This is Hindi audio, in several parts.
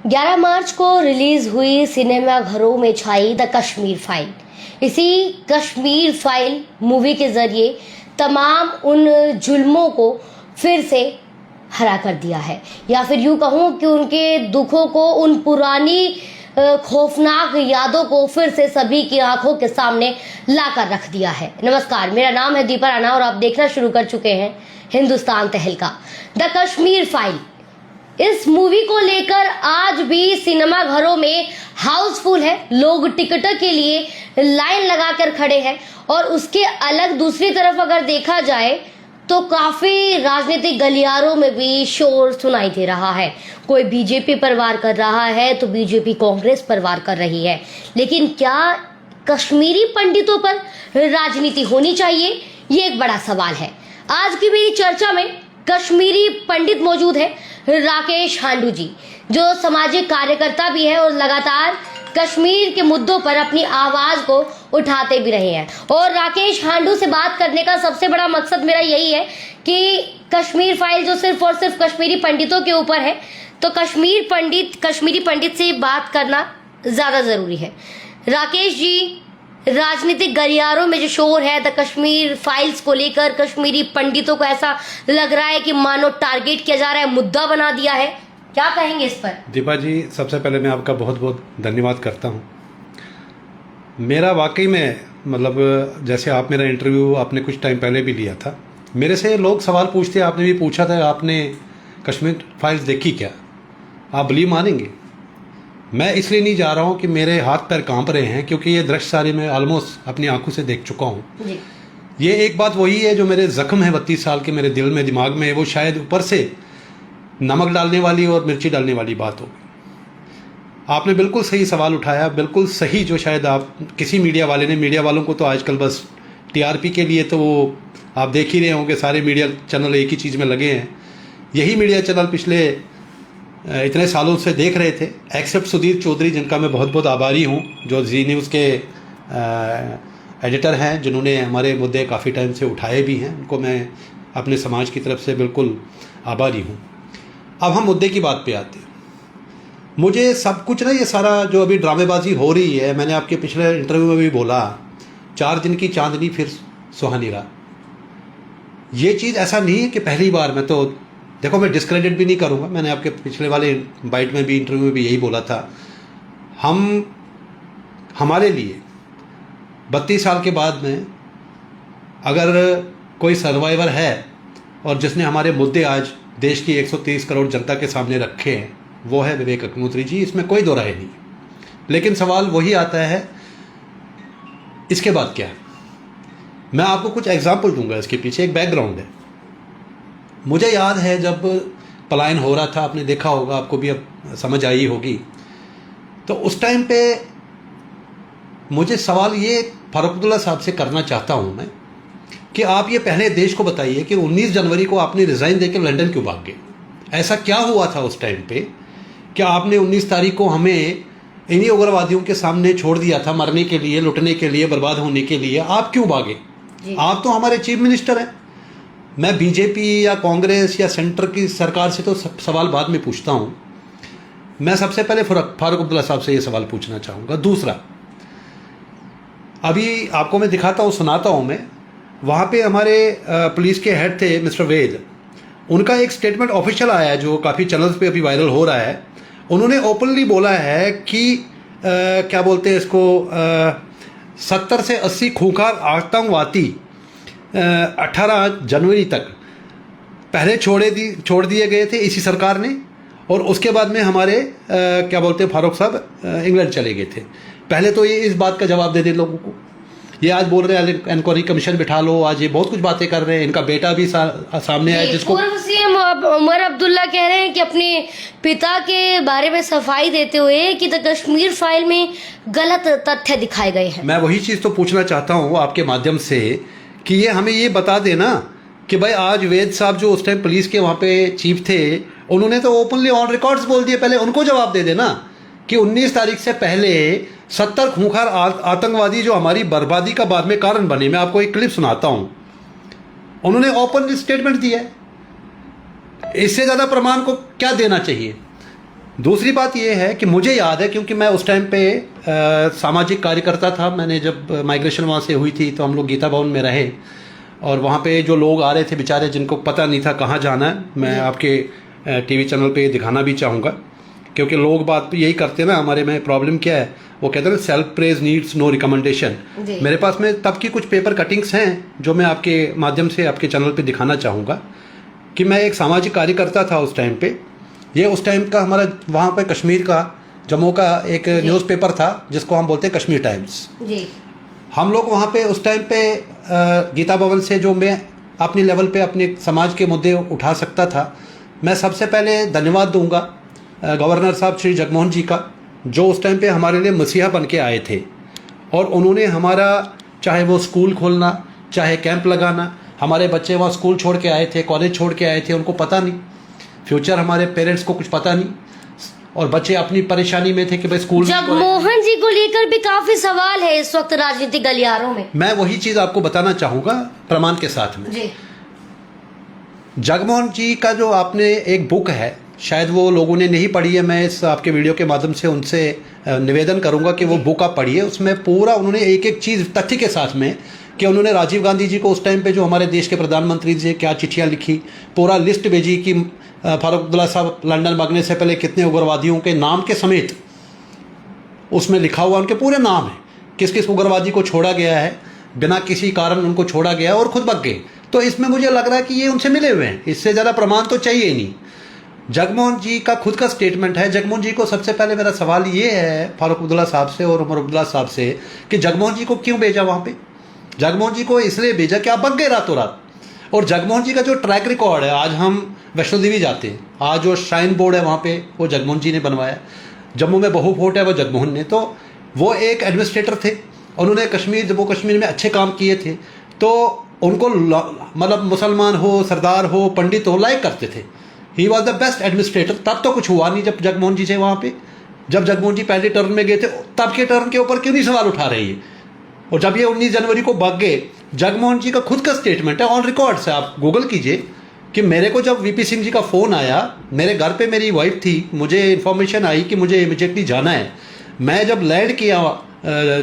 11 मार्च को रिलीज हुई सिनेमा घरों में छाई द कश्मीर फाइल। इसी कश्मीर फाइल मूवी के जरिए तमाम उन जुल्मों को फिर से हरा कर दिया है, या फिर यूं कहूं कि उनके दुखों को, उन पुरानी खौफनाक यादों को फिर से सभी की आंखों के सामने लाकर रख दिया है। नमस्कार, मेरा नाम है दीपा राणा और आप देखना शुरू कर चुके हैं हिंदुस्तान तहलका द कश्मीर फाइल। इस मूवी को लेकर आज भी सिनेमा घरों में हाउसफुल है, लोग टिकट के लिए लाइन लगाकर खड़े हैं। और उसके अलग दूसरी तरफ अगर देखा जाए तो काफी राजनीतिक गलियारों में भी शोर सुनाई दे रहा है। कोई बीजेपी पर वार कर रहा है तो बीजेपी कांग्रेस पर वार कर रही है। लेकिन क्या कश्मीरी पंडितों पर राजनीति होनी चाहिए, ये एक बड़ा सवाल है। आज की मेरी चर्चा में कश्मीरी पंडित मौजूद है, राकेश हांडू जी, जो सामाजिक कार्यकर्ता भी है और लगातार कश्मीर के मुद्दों पर अपनी आवाज को उठाते भी रहे हैं। और राकेश हांडू से बात करने का सबसे बड़ा मकसद मेरा यही है कि कश्मीर फाइल जो सिर्फ और सिर्फ कश्मीरी पंडितों के ऊपर है, तो कश्मीरी पंडित से बात करना ज्यादा जरूरी है। राकेश जी, राजनीतिक गलियारों में जो शोर है द कश्मीर फाइल्स को लेकर, कश्मीरी पंडितों को ऐसा लग रहा है कि मानो टारगेट किया जा रहा है, मुद्दा बना दिया है, क्या कहेंगे इस पर? दीपा जी, सबसे पहले मैं आपका बहुत बहुत धन्यवाद करता हूँ। मेरा वाकई में मतलब जैसे आप मेरा इंटरव्यू आपने कुछ टाइम पहले भी लिया था, मेरे से लोग सवाल पूछते, आपने भी पूछा था आपने कश्मीर फाइल्स देखी क्या? आप बिलीव मानेंगे, मैं इसलिए नहीं जा रहा हूँ कि मेरे हाथ पैर कांप रहे हैं, क्योंकि ये दृश्य सारे मैं ऑलमोस्ट अपनी आंखों से देख चुका हूँ। ये एक बात वही है जो मेरे जख्म है 32 साल के मेरे दिल में, दिमाग में, वो शायद ऊपर से नमक डालने वाली और मिर्ची डालने वाली बात होगी। आपने बिल्कुल सही सवाल उठाया, बिल्कुल सही, जो शायद आप किसी मीडिया वाले ने, मीडिया वालों को तो आजकल बस टीआरपी के लिए तो वो आप देख ही रहे होंगे, सारे मीडिया चैनल एक ही चीज़ में लगे हैं। यही मीडिया चैनल पिछले इतने सालों से देख रहे थे, एक्सेप्ट सुधीर चौधरी, जिनका मैं बहुत बहुत आभारी हूँ, जो जी न्यूज़ के एडिटर हैं, जिन्होंने हमारे मुद्दे काफ़ी टाइम से उठाए भी हैं। उनको मैं अपने समाज की तरफ से बिल्कुल आभारी हूँ। अब हम मुद्दे की बात पे आते हैं। मुझे सब कुछ ना, ये सारा जो अभी ड्रामेबाजी हो रही है, मैंने आपके पिछले इंटरव्यू में भी बोला, 4 दिन की चांदनी फिर सुहानी रात। ये चीज़ ऐसा नहीं है कि पहली बार, मैं तो देखो मैं डिस्क्रेडिट भी नहीं करूँगा, मैंने आपके पिछले वाले बाइट में भी, इंटरव्यू में भी यही बोला था। हमारे लिए 32 साल के बाद में अगर कोई सर्वाइवर है और जिसने हमारे मुद्दे आज देश की 130 करोड़ जनता के सामने रखे हैं, वो है विवेक अग्निहोत्री जी, इसमें कोई दो राय नहीं। लेकिन सवाल वही आता है, इसके बाद क्या है? मैं आपको कुछ एग्जाम्पल दूंगा, इसके पीछे एक बैकग्राउंड है। मुझे याद है जब पलायन हो रहा था, आपने देखा होगा, आपको भी अब समझ आई होगी, तो उस टाइम पे मुझे सवाल ये फारूक अब्दुल्ला साहब से करना चाहता हूँ मैं, कि आप ये पहले देश को बताइए कि 19 जनवरी को आपने रिज़ाइन देकर लंदन क्यों भाग गए? ऐसा क्या हुआ था उस टाइम पे कि आपने 19 तारीख को हमें इन्हीं उग्रवादियों के सामने छोड़ दिया था, मरने के लिए, लुटने के लिए, बर्बाद होने के लिए? आप क्यों भागे? आप तो हमारे चीफ मिनिस्टर हैं। मैं बीजेपी या कांग्रेस या सेंटर की सरकार से तो सवाल बाद में पूछता हूँ। मैं सबसे पहले फारूक अब्दुल्ला साहब से ये सवाल पूछना चाहूँगा। दूसरा, अभी आपको मैं दिखाता हूँ, सुनाता हूँ मैं, वहाँ पे हमारे पुलिस के हेड थे मिस्टर वेद, उनका एक स्टेटमेंट ऑफिशियल आया है जो काफ़ी चैनल्स पे अभी वायरल हो रहा है। उन्होंने ओपनली बोला है कि क्या बोलते हैं इसको, 70 से 80 खूंखार आतंकवादी 18 जनवरी तक पहले छोड़ दिए गए थे इसी सरकार ने, और उसके बाद में हमारे क्या बोलते हैं फारूक साहब इंग्लैंड चले गए थे। पहले तो ये इस बात का जवाब दे दें लोगों को। ये आज बोल रहे हैं इंक्वायरी कमीशन बिठा लो, आज ये बहुत कुछ बातें कर रहे हैं। इनका बेटा भी सामने है, जिसको पूर्व सीएम उमर अब्दुल्ला कह रहे हैं कि अपने पिता के बारे में सफाई देते हुए कि द कश्मीर फाइल में गलत तथ्य दिखाए गए हैं। मैं वही चीज़ तो पूछना चाहता हूँ आपके माध्यम से कि ये हमें ये बता देना कि भाई आज वेद साहब जो उस टाइम पुलिस के वहाँ पे चीफ थे, उन्होंने तो ओपनली ऑन रिकॉर्ड्स बोल दिए, पहले उनको जवाब दे देना कि 19 तारीख से पहले 70 खूंखार आतंकवादी जो हमारी बर्बादी का बाद में कारण बने। मैं आपको एक क्लिप सुनाता हूं, उन्होंने ओपन स्टेटमेंट दिया है। इससे ज़्यादा प्रमाण को क्या देना चाहिए? दूसरी बात ये है कि मुझे याद है, क्योंकि मैं उस टाइम पे सामाजिक कार्यकर्ता था। मैंने जब माइग्रेशन वहाँ से हुई थी तो हम लोग गीता भवन में रहे, और वहाँ पे जो लोग आ रहे थे बेचारे, जिनको पता नहीं था कहाँ जाना है, मैं आपके टीवी चैनल पे दिखाना भी चाहूँगा, क्योंकि लोग बात यही करते हैं ना, हमारे में प्रॉब्लम क्या है, वो कहते हैं self praise needs no recommendation. मेरे पास में तब की कुछ पेपर कटिंग्स हैं जो मैं आपके माध्यम से आपके चैनल पे दिखाना चाहूँगा कि मैं एक सामाजिक कार्यकर्ता था उस टाइम पे। ये उस टाइम का हमारा वहाँ पे कश्मीर का, जम्मू का एक न्यूज़पेपर था जिसको हम बोलते हैं कश्मीर टाइम्स। हम लोग वहाँ पे उस टाइम पे गीता भवन से जो मैं अपनी लेवल पे अपने समाज के मुद्दे उठा सकता था, मैं सबसे पहले धन्यवाद दूंगा गवर्नर साहब श्री जगमोहन जी का, जो उस टाइम पे हमारे लिए मसीहा बन के आए थे। और उन्होंने हमारा, चाहे वो स्कूल खोलना, चाहे कैंप लगाना, हमारे बच्चे वहाँ स्कूल छोड़ के आए थे, कॉलेज छोड़ के आए थे, उनको पता नहीं फ्यूचर, हमारे पेरेंट्स को कुछ पता नहीं, और बच्चे अपनी परेशानी में थे कि भाई स्कूल। जगमोहन जी को लेकर भी काफी सवाल है इस वक्त राजनीतिक गलियारों में। मैं वही चीज आपको बताना चाहूंगा प्रमाण के साथ में। जी। जगमोहन जी का जो आपने एक बुक है, शायद वो लोगों ने नहीं पढ़ी है, मैं इस आपके वीडियो के माध्यम से उनसे निवेदन करूंगा कि वो बुक आप पढ़िए। उसमें पूरा उन्होंने एक एक चीज़ तथ्य के साथ में, कि उन्होंने राजीव गांधी जी को उस टाइम पे जो हमारे देश के प्रधानमंत्री जी क्या चिट्ठियाँ लिखी, पूरा लिस्ट भेजी कि फारूक अब्दुल्ला साहब लंदन भागने से पहले कितने उग्रवादियों के नाम के समेत उसमें लिखा हुआ, उनके पूरे नाम है, किस किस उग्रवादी को छोड़ा गया है, बिना किसी कारण उनको छोड़ा गया और खुद भाग गए। तो इसमें मुझे लग रहा है कि ये उनसे मिले हुए हैं, इससे ज़्यादा प्रमाण तो चाहिए ही नहीं। जगमोहन जी का खुद का स्टेटमेंट है। जगमोहन जी को सबसे पहले मेरा सवाल ये है फारूक अब्दुल्ला साहब से और उमर अब्दुल्ला साहब से कि जगमोहन जी को क्यों भेजा वहाँ पे? जगमोहन जी को इसलिए भेजा कि आप भाग गए रातों रात। और जगमोहन जी का जो ट्रैक रिकॉर्ड है, आज हम वैष्णो देवी जाते हैं, आज जो श्राइन बोर्ड है वहाँ पे वो जगमोहन जी ने बनवाया, जम्मू में बहु फोर्ट है वो जगमोहन ने। तो वो एक एडमिनिस्ट्रेटर थे, उन्होंने कश्मीर, जम्मू कश्मीर में अच्छे काम किए थे, तो उनको मतलब मुसलमान हो, सरदार हो, पंडित हो, लाइक करते थे। He was the best administrator. तब तो कुछ हुआ नहीं जब जगमोहन जी थे वहाँ पे। जब जगमोहन जी पहले टर्न में गए थे, तब के टर्न के ऊपर क्यों नहीं सवाल उठा रहे हैं? और जब ये 19 जनवरी को भाग गए, जगमोहन जी का खुद का स्टेटमेंट है, ऑन रिकॉर्ड से आप गूगल कीजिए कि मेरे को जब वीपी सिंह जी का फ़ोन आया, मेरे घर पे मेरी वाइफ थी, मुझे इन्फॉर्मेशन आई कि मुझे इमीडिएटली जाना है। मैं जब लैंड किया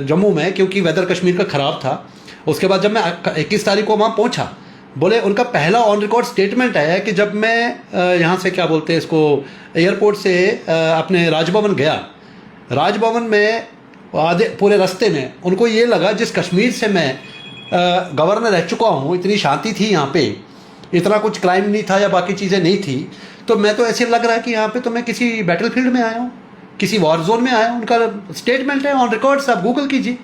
जम्मू में, क्योंकि वेदर कश्मीर का ख़राब था, उसके बाद जब मैं 21 तारीख को वहाँ पहुँचा, बोले उनका पहला ऑन रिकॉर्ड स्टेटमेंट है कि जब मैं यहाँ से क्या बोलते हैं इसको, एयरपोर्ट से अपने राजभवन गया, राजभवन में आधे पूरे रास्ते में उनको ये लगा जिस कश्मीर से मैं गवर्नर रह चुका हूँ, इतनी शांति थी यहाँ पे, इतना कुछ क्राइम नहीं था या बाकी चीज़ें नहीं थी, तो मैं तो ऐसे लग रहा है कि यहाँ पे तो मैं किसी बैटलफील्ड में आया हूँ, किसी वॉर जोन में आया हूँ। उनका स्टेटमेंट है ऑन रिकॉर्ड, आप गूगल कीजिए।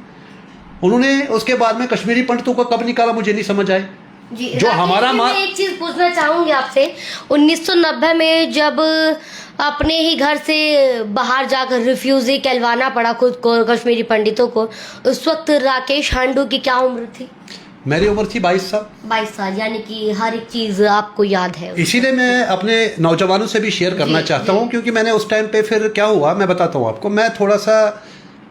उन्होंने उसके बाद में कश्मीरी पंडितों का कब निकाला मुझे नहीं समझ आए। जी, जो हमारा मैं एक चीज पूछना चाहूंगी आपसे, 1990 में जब अपने ही घर से बाहर जाकर रिफ्यूजी कहलवाना पड़ा खुद को कश्मीरी पंडितों को, उस वक्त राकेश हांडू की क्या उम्र थी? मेरी उम्र थी 22 साल। 22 साल, यानी कि हर एक चीज आपको याद है। इसीलिए मैं अपने नौजवानों से भी शेयर करना चाहता हूँ, क्योंकि मैंने उस टाइम पे फिर क्या हुआ मैं बताता हूँ आपको। मैं थोड़ा सा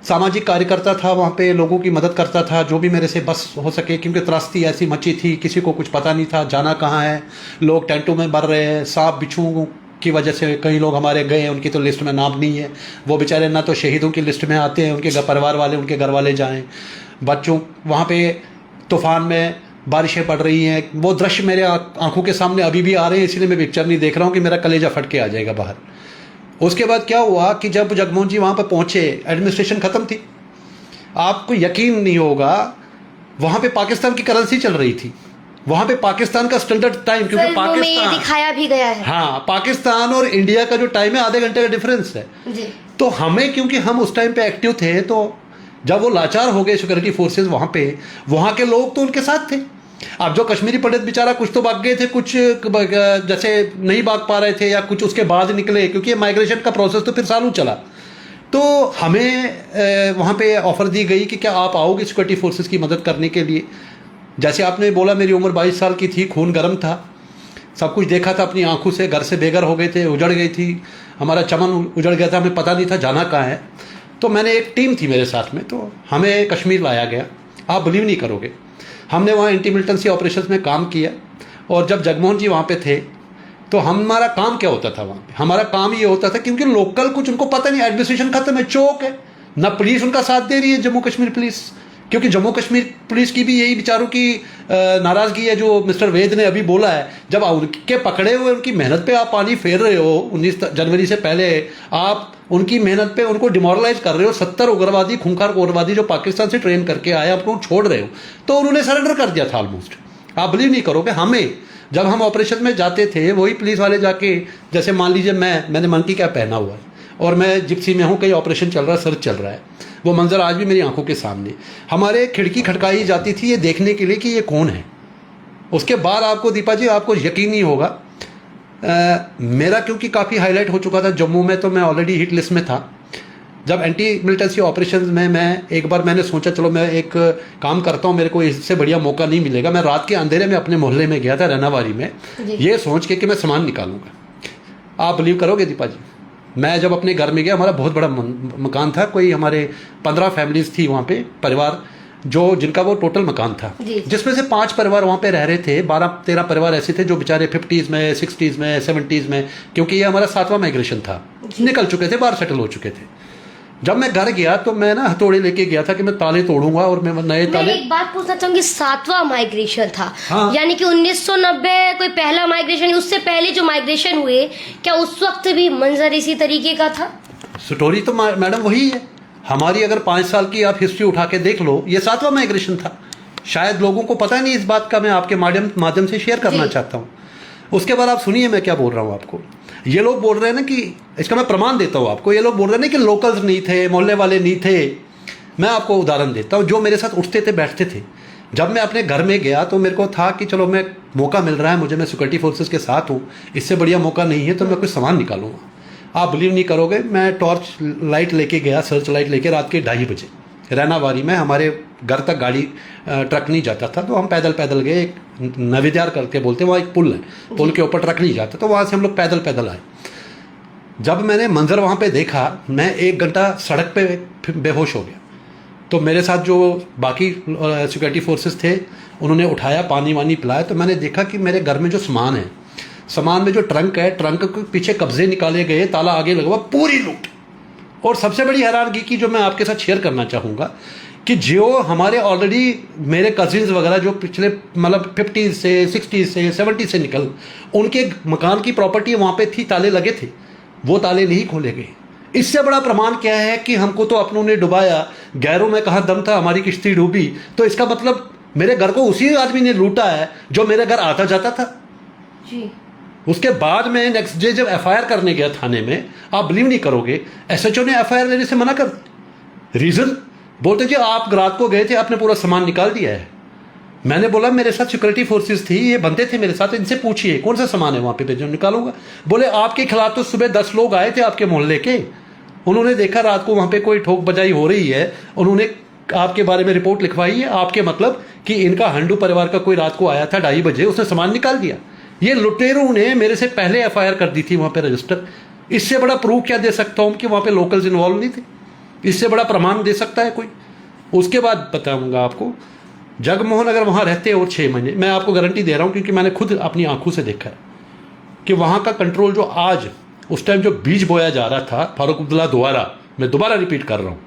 सामाजिक कार्यकर्ता था, वहाँ पे लोगों की मदद करता था जो भी मेरे से बस हो सके, क्योंकि त्रासदी ऐसी मची थी, किसी को कुछ पता नहीं था जाना कहाँ है, लोग टेंटों में मर रहे हैं, सांप बिच्छुओं की वजह से कई लोग हमारे गए हैं, उनकी तो लिस्ट में नाम नहीं है, वो बेचारे ना तो शहीदों की लिस्ट में आते हैं, उनके परिवार वाले, उनके घर वाले जाएँ। बच्चों वहाँ पे तूफ़ान में बारिशें पड़ रही हैं, वो दृश्य मेरे आंखों के सामने अभी भी आ रहे हैं, इसलिए मैं पिक्चर नहीं देख रहा हूँ कि मेरा कलेजा फट के आ जाएगा बाहर। उसके बाद क्या हुआ कि जब जगमोहन जी वहाँ पर पहुँचे, एडमिनिस्ट्रेशन ख़त्म थी, आपको यकीन नहीं होगा, वहाँ पे पाकिस्तान की करेंसी चल रही थी, वहाँ पे पाकिस्तान का स्टैंडर्ड टाइम, क्योंकि पाकिस्तान दिखाया भी गया है। हाँ, पाकिस्तान और इंडिया का जो टाइम है आधे घंटे का डिफरेंस है जी। तो हमें, क्योंकि हम उस टाइम पे एक्टिव थे, तो जब वो लाचार हो गए सिक्योरिटी फोर्सेज वहाँ पे, वहाँ के लोग तो उनके साथ थे। अब जो कश्मीरी पंडित बेचारा कुछ तो भाग गए थे, कुछ जैसे नहीं भाग पा रहे थे या कुछ उसके बाद निकले, क्योंकि माइग्रेशन का प्रोसेस तो फिर सालों चला। तो हमें वहाँ पे ऑफ़र दी गई कि क्या आप आओगे सिक्योरिटी फोर्सेस की मदद करने के लिए। जैसे आपने बोला, मेरी उम्र 22 साल की थी, खून गर्म था, सब कुछ देखा था अपनी आंखों से, घर से बेघर हो गए थे, उजड़ गई थी, हमारा चमन उजड़ गया था, हमें पता नहीं था जाना कहाँ है। तो मैंने एक टीम थी मेरे साथ में, तो हमें कश्मीर लाया गया। आप बिलीव नहीं करोगे, हमने वहाँ एंटी मिलिटेंसी ऑपरेशंस में काम किया, और जब जगमोहन जी वहाँ पे थे तो हमारा काम क्या होता था वहाँ पे? हमारा काम ये होता था, क्योंकि लोकल कुछ उनको पता नहीं, एडमिनिस्ट्रेशन खत्म है, चौक है ना, पुलिस उनका साथ दे रही है, जम्मू कश्मीर पुलिस, क्योंकि जम्मू कश्मीर पुलिस की भी यही बेचारों की नाराज़गी है, जो मिस्टर वेद ने अभी बोला है। जब उनके पकड़े हुए उनकी मेहनत पे आप पानी फेर रहे हो, 19 जनवरी से पहले आप उनकी मेहनत पे उनको डिमोरलाइज कर रहे हो, 70 उग्रवादी, खूंखार उग्रवादी जो पाकिस्तान से ट्रेन करके आए, आप उनको छोड़ रहे हो, तो उन्होंने सरेंडर कर दिया था ऑलमोस्ट। आप बिलीव नहीं करोगे, हमें जब हम ऑपरेशन में जाते थे, वही पुलिस वाले जाके, जैसे मान लीजिए मैंने मंकी कैप पहना हुआ है और मैं जिप्सी में हूँ, कहीं ऑपरेशन चल रहा है, सर्च चल रहा है, वो मंजर आज भी मेरी आंखों के सामने। हमारे खिड़की खटकाई जाती थी ये देखने के लिए कि ये कौन है। उसके बाद आपको दीपा जी, आपको यकीन नहीं होगा, मेरा क्योंकि काफ़ी हाईलाइट हो चुका था जम्मू में, तो मैं ऑलरेडी हिट लिस्ट में था। जब एंटी मिलिटेंसी ऑपरेशन में मैं एक बार मैंने सोचा चलो मैं एक काम करता हूँ, मेरे को इससे बढ़िया मौका नहीं मिलेगा। मैं रात के अंधेरे में अपने मोहल्ले में गया था, रैनावारी में, ये सोच के कि मैं सामान निकालूंगा। आप बिलीव करोगे दीपा जी, मैं जब अपने घर में गया, हमारा बहुत बड़ा मकान था, कोई हमारे 15 फैमिलीज थी वहाँ पे, परिवार जो जिनका वो टोटल मकान था, जिसमें से 5 परिवार वहाँ पे रह रहे थे, 12-13 परिवार ऐसे थे जो बेचारे 50s में, 60s में, 70s में, क्योंकि ये हमारा 7वां माइग्रेशन था, निकल चुके थे, बाहर सेटल हो चुके थे। जब मैं घर गया तो मैं ना हथौड़े लेके गया था कि मैं ताले तोड़ूंगा और मैं नए ताले। एक बात पूछना चाहूंगी, 7वां माइग्रेशन था, हाँ। यानी कि 1990 कोई पहला माइग्रेशन, उससे पहले जो माइग्रेशन हुए, क्या उस वक्त भी मंजर इसी तरीके का था? स्टोरी तो मैडम वही है हमारी। अगर 5 साल की आप हिस्ट्री उठा के देख लो, ये 7वां माइग्रेशन था। शायद लोगों को पता नहीं इस बात का, मैं आपके माध्यम से शेयर करना चाहता हूँ। उसके बाद आप सुनिए मैं क्या बोल रहा हूँ आपको। ये लोग बोल रहे हैं ना कि, इसका मैं प्रमाण देता हूँ आपको, ये लोग बोल रहे हैं ना कि लोकल्स नहीं थे, मोहल्ले वाले नहीं थे। मैं आपको उदाहरण देता हूँ, जो मेरे साथ उठते थे बैठते थे। जब मैं अपने घर में गया तो मेरे को था कि चलो मैं मौका मिल रहा है मुझे, मैं सिक्योरिटी फोर्सेस के साथ हूँ, इससे बढ़िया मौका नहीं है तो मैं कुछ सामान निकालूंगा। आप बिलीव नहीं करोगे, मैं टॉर्च लाइट लेके गया, सर्च लाइट लेके, रात के 2:30 बजे रैनावारी में। हमारे घर तक गाड़ी ट्रक नहीं जाता था, तो हम पैदल पैदल गए। एक नविद्यार करके बोलते, वहाँ एक पुल है, पुल के ऊपर ट्रक नहीं जाता, तो वहाँ से हम लोग पैदल पैदल आए। जब मैंने मंजर वहाँ पे देखा, मैं 1 घंटा सड़क पे बेहोश हो गया। तो मेरे साथ जो बाकी सिक्योरिटी फोर्सेस थे, उन्होंने उठाया, पानी वानी पिलाया। तो मैंने देखा कि मेरे घर में जो सामान है, सामान में जो ट्रंक है, ट्रंक के पीछे कब्जे निकाले गए, ताला आगे लगा, पूरी लूट। और सबसे बड़ी हैरानगी की जो मैं आपके साथ शेयर करना चाहूँगा कि जो हमारे ऑलरेडी मेरे कजिन्स वगैरह जो पिछले मतलब 50s से 60s से 70s से निकल, उनके मकान की प्रॉपर्टी वहाँ पे थी, ताले लगे थे, वो ताले नहीं खोले गए। इससे बड़ा प्रमाण क्या है कि हमको तो अपनों ने डुबाया, गैरों में कहाँ दम था, हमारी किश्ती डूबी। तो इसका मतलब मेरे घर को उसी आदमी ने लूटा है जो मेरे घर आता जाता था जी। उसके बाद में नेक्स्ट डे जब एफआईआर करने गया थाने में, आप बिलीव नहीं करोगे, एसएचओ ने एफआईआर लेने से मना कर। रीजन बोलते जी आप रात को गए थे, आपने पूरा सामान निकाल दिया है। मैंने बोला मेरे साथ सिक्योरिटी फोर्सेस थी, ये बंदे थे मेरे साथ, इनसे पूछिए कौन सा सामान है वहाँ पे जो निकालूंगा। बोले आपके खिलाफ तो सुबह 10 लोग आए थे आपके मोहल्ले के, उन्होंने देखा रात को वहाँ पे कोई ठोक बजाई हो रही है, उन्होंने आपके बारे में रिपोर्ट लिखवाई है। आपके मतलब कि इनका हंडू परिवार का कोई रात को आया था 2:30 बजे, उसने सामान निकाल दिया। ये लुटेरों ने मेरे से पहले एफआईआर कर दी थी वहाँ पे रजिस्टर। इससे बड़ा प्रूफ क्या दे सकता हूँ कि वहाँ पे लोकल्स इन्वॉल्व नहीं थे? इससे बड़ा प्रमाण दे सकता है कोई? उसके बाद बताऊँगा आपको, जगमोहन अगर वहाँ रहते और 6 महीने, मैं आपको गारंटी दे रहा हूँ क्योंकि मैंने खुद अपनी आंखों से देखा है कि वहाँ का कंट्रोल जो आज, उस टाइम जो बीज बोया जा रहा था फारूक अब्दुल्ला द्वारा, मैं दोबारा रिपीट कर रहा हूँ,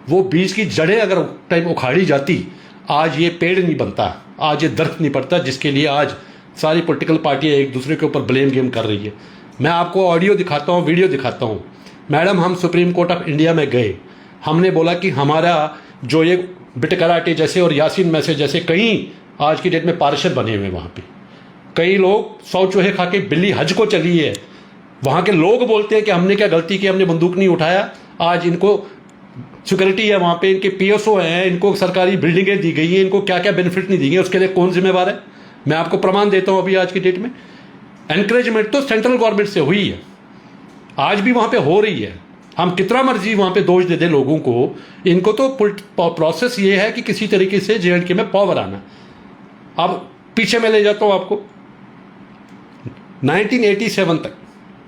वो बीज की जड़ें अगर टाइम उखाड़ी जाती, आज ये पेड़ नहीं बनता, आज ये दरख्त नहीं पड़ता, जिसके लिए आज सारी पॉलिटिकल पार्टियाँ एक दूसरे के ऊपर ब्लेम गेम कर रही है। मैं आपको ऑडियो दिखाता हूँ, वीडियो दिखाता हूँ। मैडम हम सुप्रीम कोर्ट ऑफ इंडिया में गए, हमने बोला कि हमारा जो ये बिटकराटे जैसे और यासीन मैसेज जैसे कई आज की डेट में पार्षद बने हुए, वहाँ पे कई लोग 100 चूहे खा के बिल्ली हज को चली है। वहाँ के लोग बोलते हैं कि हमने क्या गलती की, हमने बंदूक नहीं उठाया। आज इनको सिक्योरिटी है, वहाँ पे इनके पीएसओ हैं, इनको सरकारी बिल्डिंगें दी गई हैं, इनको क्या क्या बेनिफिट नहीं दी गई, उसके लिए कौन जिम्मेवार है? मैं आपको प्रमाण देता हूँ अभी आज की डेट में। एनकरेजमेंट तो सेंट्रल गवर्नमेंट से हुई है, आज भी वहाँ पे हो रही है। हम कितना मर्जी वहाँ पे दोष दे दे लोगों को, इनको तो प्रोसेस ये है कि किसी तरीके से JNK में पावर आना। अब पीछे मैं ले जाता हूँ आपको 1987 तक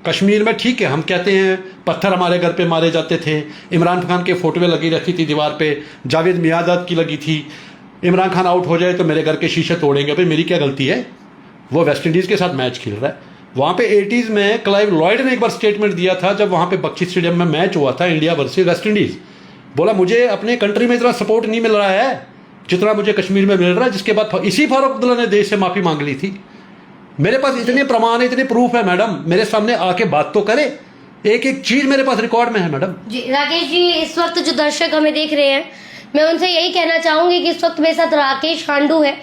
कश्मीर में। ठीक है, हम कहते हैं पत्थर हमारे घर पे मारे जाते थे, इमरान खान के फोटोएं लगी रहती थी दीवार पे, जावेद मियादाद की लगी थी, इमरान खान आउट हो जाए तो मेरे घर के शीशे तोड़ेंगे। भाई मेरी क्या गलती है? वो वेस्ट इंडीज़ के साथ मैच खेल रहा है, वहाँ पे 80s में क्लाइव लॉयड ने एक बार स्टेटमेंट दिया था जब वहाँ पे बख्शी स्टेडियम में मैच हुआ था इंडिया वर्सेस वेस्ट इंडीज़। बोला मुझे अपने कंट्री में इतना सपोर्ट नहीं मिल रहा है जितना मुझे कश्मीर में मिल रहा है। जिसके बाद इसी फारूक अब्दुल्ला ने देश से माफ़ी मांग ली थी। मेरे पास इतने प्रमाण है, इतने प्रूफ है मैडम, मेरे सामने आके बात तो करे। एक एक चीज़ मेरे पास रिकॉर्ड में है मैडम। जी राकेश जी, इस वक्त जो दर्शक हमें देख रहे हैं, मैं उनसे यही कहना चाहूंगी कि इस वक्त मेरे साथ राकेश खांडू है,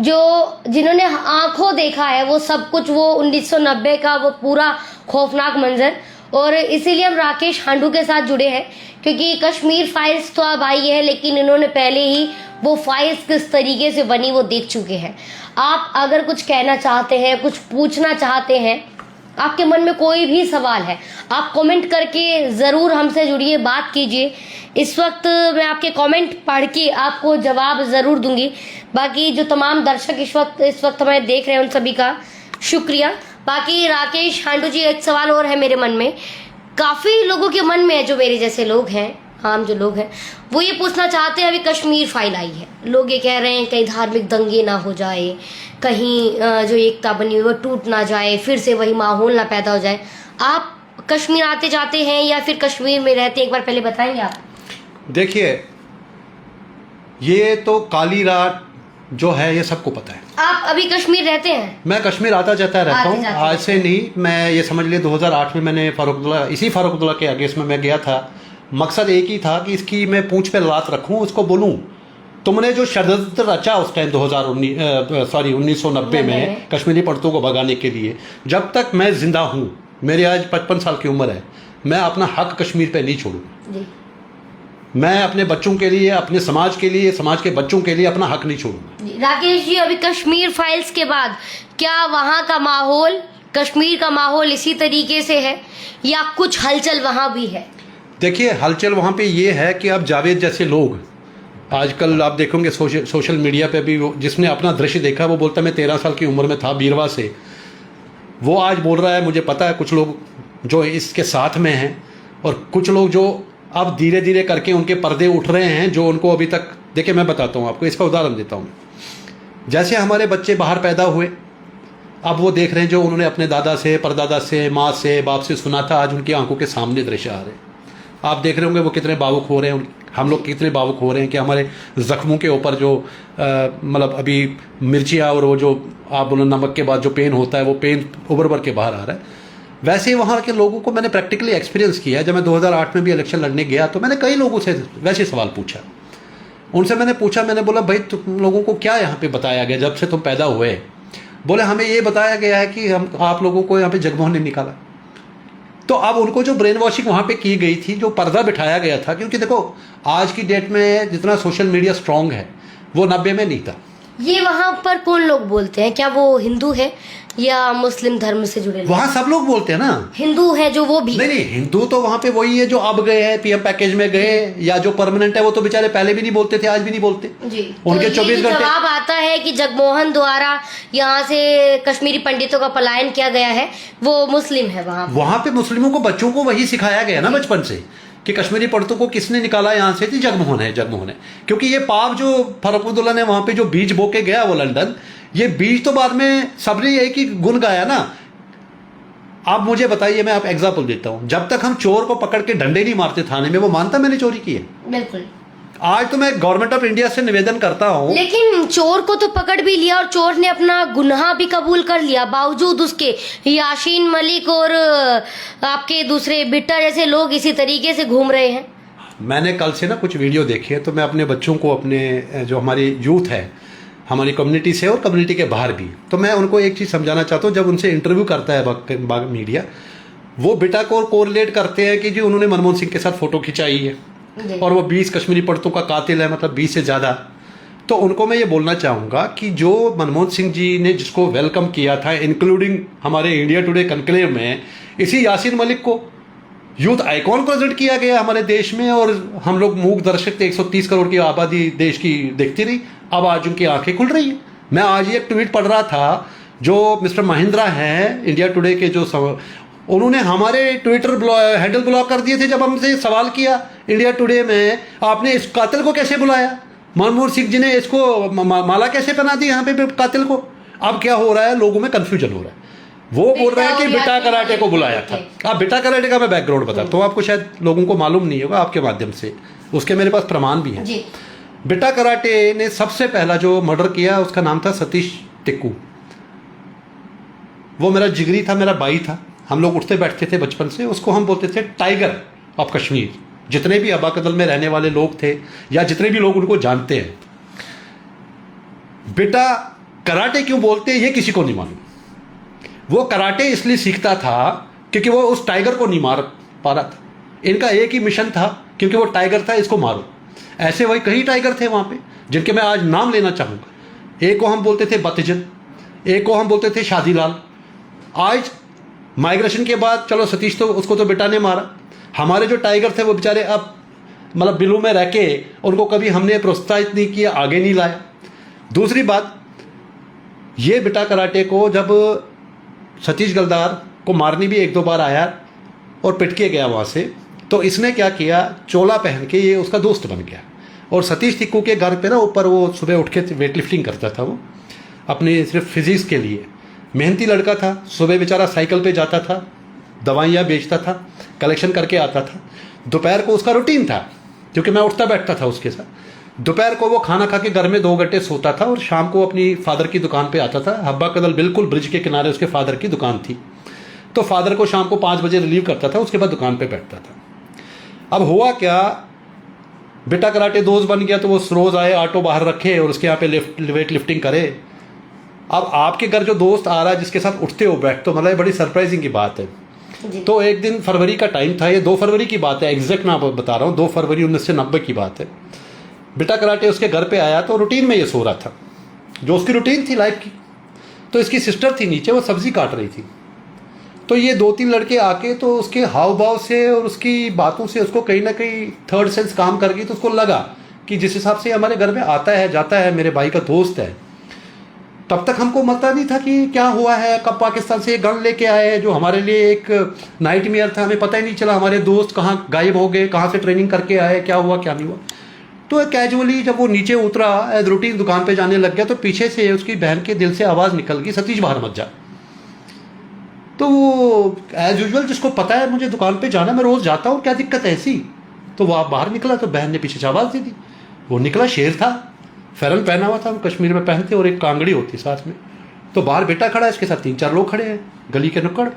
जो जिन्होंने आंखों देखा है वो सब कुछ, वो 1990 का वो पूरा खौफनाक मंजर। और इसीलिए हम राकेश खांडू के साथ जुड़े हैं, क्योंकि कश्मीर फाइल्स तो अब आई है, लेकिन इन्होंने पहले ही वो फाइल्स किस तरीके से बनी वो देख चुके हैं। आप अगर कुछ कहना चाहते हैं, कुछ पूछना चाहते हैं, आपके मन में कोई भी सवाल है, आप कमेंट करके ज़रूर हमसे जुड़िए, बात कीजिए। इस वक्त मैं आपके कमेंट पढ़ के आपको जवाब ज़रूर दूंगी। बाकी जो तमाम दर्शक इस वक्त हमें देख रहे हैं उन सभी का शुक्रिया। बाकी राकेश खांडू जी, एक सवाल और है मेरे मन में, काफ़ी लोगों के मन में है, जो मेरे जैसे लोग हैं, आम जो लोग हैं, वो ये पूछना चाहते हैं, अभी कश्मीर फाइल आई है, लोग ये कह रहे हैं कहीं धार्मिक दंगे ना हो जाए, कहीं जो एकता बनी हुई वो टूट ना जाए, फिर से वही माहौल ना पैदा हो जाए। आप कश्मीर आते जाते हैं या फिर कश्मीर में रहते हैं, एक बार पहले बताएंगे आप? देखिए, ये तो काली रात जो है ये सबको पता है। आप अभी कश्मीर रहते हैं? मैं कश्मीर आता जाता रहता हूँ, आज से नहीं। मैं ये समझ लिए 2008 में मैंने इसी फारूक अब्दुल्ला के अगेंस्ट में मैं गया था। मकसद एक ही था कि इसकी मैं पूंछ पे लात रखूं, उसको बोलूं तुमने जो षड्यंत्र रचा उस टाइम 1990 में कश्मीरी पंडितों को भगाने के लिए, जब तक मैं जिंदा हूं, मेरी आज 55 साल की उम्र है, मैं अपना हक कश्मीर पे नहीं छोड़ूं। मैं अपने बच्चों के लिए, अपने समाज के लिए, समाज के बच्चों के लिए अपना हक नहीं छोड़ूंगा। राकेश जी, अभी कश्मीर फाइल्स के बाद क्या वहाँ का माहौल, कश्मीर का माहौल इसी तरीके से है या कुछ हलचल वहाँ भी है? देखिए, हलचल वहाँ पे ये है कि अब जावेद जैसे लोग, आजकल आप देखोगे सोशल मीडिया पे भी, जिसने अपना दृश्य देखा वो बोलता मैं 13 साल की उम्र में था बीरवा से, वो आज बोल रहा है मुझे पता है कुछ लोग जो इसके साथ में हैं, और कुछ लोग जो अब धीरे धीरे करके उनके पर्दे उठ रहे हैं, जो उनको अभी तक, देखिए मैं बताता हूँ आपको, इसका उदाहरण देता हूँ। जैसे हमारे बच्चे बाहर पैदा हुए, अब वो देख रहे हैं जो उन्होंने अपने दादा से, परदादा से, माँ से, बाप से सुना था, आज उनकी आंखों के सामने दृश्य आ रहे हैं। आप देख रहे होंगे वो कितने भावुक हो रहे हैं, हम लोग कितने भावुक हो रहे हैं कि हमारे जख्मों के ऊपर जो मतलब अभी मिर्चियाँ और वो जो आप बोलो नमक के बाद जो पेन होता है, वो पेन उभर उभर के बाहर आ रहा है। वैसे ही वहाँ के लोगों को मैंने प्रैक्टिकली एक्सपीरियंस किया। जब मैं 2008 में भी इलेक्शन लड़ने गया तो मैंने कई लोगों से वैसे सवाल पूछा। उनसे मैंने पूछा, मैंने बोला भाई तुम लोगों को क्या यहाँ पे बताया गया जब से तुम पैदा हुए? बोले हमें ये बताया गया है कि हम आप लोगों को यहाँ पे जगमोहन ने निकाला। तो अब उनको जो ब्रेन वॉशिंग वहाँ पे की गई थी, जो पर्दा बिठाया गया था, क्योंकि देखो आज की डेट में जितना सोशल मीडिया स्ट्रांग है वो 90 में नहीं था। ये वहाँ पर कौन लोग बोलते हैं? क्या वो हिंदू है या मुस्लिम धर्म से जुड़े लोग? वहाँ सब लोग बोलते हैं ना, हिंदू है जो, वो भी नहीं, हिंदू तो वहाँ पे वही है जो अब गए हैं पीएम पैकेज में गए, या जो परमानेंट है वो तो बेचारे पहले भी नहीं बोलते थे, आज भी नहीं बोलते जी। उनके तो 24 घंटे जवाब आता है कि जगमोहन द्वारा यहाँ से कश्मीरी पंडितों का पलायन किया गया है, वो मुस्लिम है। वहाँ पे मुस्लिमों को, बच्चों को वही सिखाया गया ना बचपन से कि कश्मीरी पंडितों को किसने निकाला यहाँ से, थी जगमोहन है, जगमोहन है। क्योंकि ये पाप जो फारूक अब्दुल्ला ने वहाँ पे जो बीज बो के गया वो लंदन, ये बीज तो बाद में सबने एक ही गुण गाया ना। आप मुझे बताइए, मैं आप एग्जाम्पल देता हूँ, जब तक हम चोर को पकड़ के डंडे नहीं मारते थाने में, वो मानता मैंने चोरी की है? बिल्कुल। आज तो मैं गवर्नमेंट ऑफ इंडिया से निवेदन करता हूँ, लेकिन चोर को तो पकड़ भी लिया और चोर ने अपना गुनाह भी कबूल कर लिया, बावजूद उसके यासीन मलिक और आपके दूसरे बिट्टा जैसे लोग इसी तरीके से घूम रहे हैं। मैंने कल से ना कुछ वीडियो देखे हैं, तो मैं अपने बच्चों को, अपने जो हमारी यूथ है हमारी कम्युनिटी से और कम्युनिटी के बाहर भी, तो मैं उनको एक चीज़ समझाना चाहता हूँ। जब उनसे इंटरव्यू करता है मीडिया, वो बेटा को कोरिलेट करते हैं कि जी उन्होंने मनमोहन सिंह के साथ फोटो खिंचाई है और वो 20 कश्मीरी पंडितों का कातिल है, मतलब 20 से ज़्यादा। तो उनको मैं ये बोलना चाहूँगा कि जो मनमोहन सिंह जी ने जिसको वेलकम किया था, इंक्लूडिंग हमारे इंडिया टुडे कनक्लेव में, इसी यासीन मलिक को यूथ आइकॉन प्रेजेंट किया गया हमारे देश में, और हम लोग मूक दर्शक थे, 130 करोड़ की आबादी देश की देखती रही। अब आज उनकी आंखें खुल रही हैं। मैं आज एक ट्वीट पढ़ रहा था, जो मिस्टर महिंद्रा हैं इंडिया टुडे के, जो उन्होंने हमारे ट्विटर हैंडल ब्लॉक कर दिए थे जब हमसे सवाल किया इंडिया टुडे में, आपने इस कातिल को कैसे बुलाया, मनमोहन सिंह जी ने इसको माला कैसे पहना दी यहाँ पे कातिल को। अब क्या हो रहा है, लोगों में कन्फ्यूजन हो रहा है। वो बोल रहे हैं कि बिट्टा बिटा कराटे को बुलाया था। आप बिटा कराटे का मैं बैकग्राउंड बताता हूँ आपको, शायद लोगों को मालूम नहीं होगा, आपके माध्यम से उसके मेरे पास प्रमाण भी हैं। जी। बिटा कराटे ने सबसे पहला जो मर्डर किया उसका नाम था सतीश टिक्कू। वो मेरा जिगरी था, मेरा भाई था, हम लोग उठते बैठते थे बचपन से। उसको हम बोलते थे टाइगर ऑफ कश्मीर। जितने भी अबाकदल में रहने वाले लोग थे या जितने भी लोग उनको जानते हैं, बेटा कराटे क्यों बोलते हैं ये किसी को नहीं मालूम। वो कराटे इसलिए सीखता था क्योंकि वो उस टाइगर को नहीं मार पा रहा था। इनका एक ही मिशन था, क्योंकि वो टाइगर था, इसको मारो। ऐसे वही कई टाइगर थे वहाँ पे जिनके मैं आज नाम लेना चाहूँगा। एक को हम बोलते थे बतजन, एक को हम बोलते थे शादीलाल। आज माइग्रेशन के बाद चलो सतीश तो उसको तो बेटा ने मारा, हमारे जो टाइगर थे वो बेचारे अब मतलब बिलू में रह के उनको कभी हमने प्रोत्साहित नहीं किया, आगे नहीं लाया। दूसरी बात, ये बिटा कराटे को जब सतीश गलदार को मारने भी एक दो बार आया और पिट के गया वहाँ से, तो इसने क्या किया, चोला पहन के ये उसका दोस्त बन गया। और सतीश टिक्कू के घर पे ना ऊपर वो सुबह उठ के वेट लिफ्टिंग करता था, वो अपने सिर्फ फिजिक्स के लिए। मेहनती लड़का था, सुबह बेचारा साइकिल पे जाता था, दवाइयाँ बेचता था, कलेक्शन करके आता था। दोपहर को उसका रूटीन था, क्योंकि मैं उठता बैठता था उसके साथ। दोपहर को वो खाना खा के घर में 2 घंटे सोता था और शाम को अपनी फादर की दुकान पे आता था। हब्बा कदल बिल्कुल ब्रिज के किनारे उसके फादर की दुकान थी, तो फादर को शाम को 5 बजे रिलीव करता था, उसके बाद दुकान पे बैठता था। अब हुआ क्या, बेटा कराटे दोस्त बन गया, तो वो रोज आए, ऑटो बाहर रखे और उसके यहाँ पे वेट लिफ्टिंग करे। अब आपके घर जो दोस्त आ रहा है जिसके साथ उठते हो बैठ, तो मतलब बड़ी सरप्राइजिंग की बात है। तो एक दिन फरवरी का टाइम था, ये 2 फरवरी की बात है, एग्जैक्ट मैं बता रहा हूँ, 2 फरवरी 1990 की बात है। बेटा कराटे उसके घर पे आया, तो रूटीन में ये सो रहा था, जो उसकी रूटीन थी लाइफ की। तो इसकी सिस्टर थी नीचे, वो सब्जी काट रही थी। तो ये 2-3 लड़के आके तो उसके हाव भाव से और उसकी बातों से उसको कहीं ना कहीं थर्ड सेंस काम कर गई। तो उसको लगा कि जिस हिसाब से हमारे घर में आता है जाता है, मेरे भाई का दोस्त है। तब तक हमको पता नहीं था कि क्या हुआ है, कब पाकिस्तान से गन लेके आए, जो हमारे लिए एक नाइटमेयर था। हमें पता ही नहीं चला हमारे दोस्त कहाँ गायब हो गए, कहाँ से ट्रेनिंग करके आए, क्या हुआ क्या नहीं हुआ। तो कैजुअली जब वो नीचे उतरा, एज रूटीन दुकान पे जाने लग गया, तो पीछे से उसकी बहन के दिल से आवाज़ निकल गई, सतीश बाहर मत जा। तो वो एज यूजुअल जिसको पता है मुझे दुकान पे जाना, मैं रोज़ जाता हूँ, क्या दिक्कत है ऐसी। तो वो आप बाहर निकला, तो बहन ने पीछे से आवाज़ दे दी। वो निकला, शेर था, फेरन पहना हुआ था, हम कश्मीर में पहनते, और एक कांगड़ी होती साथ में। तो बाहर बेटा खड़ा है, इसके साथ 3-4 लोग खड़े हैं गली के नुक्कड़।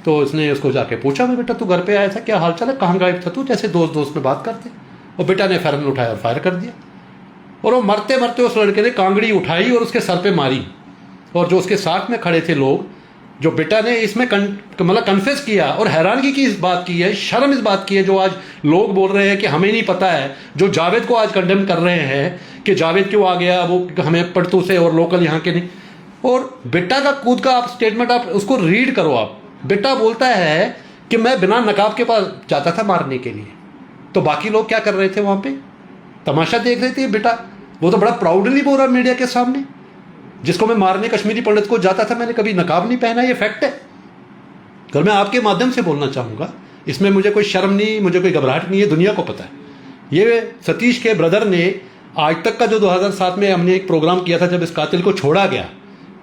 तो उसने उसको जाके पूछा, मैं बेटा तू घर पे आया था, क्या हाल चाल है, कहाँ गायब था तू, जैसे दोस्त में बात करते। और बेटा ने फेरन उठाया और फायर कर दिया, और वो मरते मरते उस लड़के ने कांगड़ी उठाई और उसके सर पे मारी। और जो उसके साथ में खड़े थे लोग, जो बेटा ने इसमें मतलब कन्फेस किया, और हैरानगी की इस बात की है, शर्म इस बात की है, जो आज लोग बोल रहे हैं कि हमें नहीं पता है, जो जावेद को आज कंडेम कर रहे हैं कि जावेद क्यों आ गया, वो हमें पड़तू से और लोकल यहाँ के नहीं। और बेटा का खुद का आप स्टेटमेंट आप उसको रीड करो। आप बेटा बोलता है कि मैं बिना नकाब के पास जाता था मारने के लिए। तो बाकी लोग क्या कर रहे थे वहाँ पे, तमाशा देख रहे थे। बेटा वो तो बड़ा प्राउडली बोल रहा मीडिया के सामने, जिसको मैं मारने कश्मीरी पंडित को जाता था, मैंने कभी नकाब नहीं पहना, ये फैक्ट है। तो मैं आपके माध्यम से बोलना चाहूँगा, इसमें मुझे कोई शर्म नहीं, मुझे कोई घबराहट नहीं है, दुनिया को पता है। ये सतीश के ब्रदर ने आज तक का जो 2007 में हमने एक प्रोग्राम किया था, जब इस कातिल को छोड़ा गया,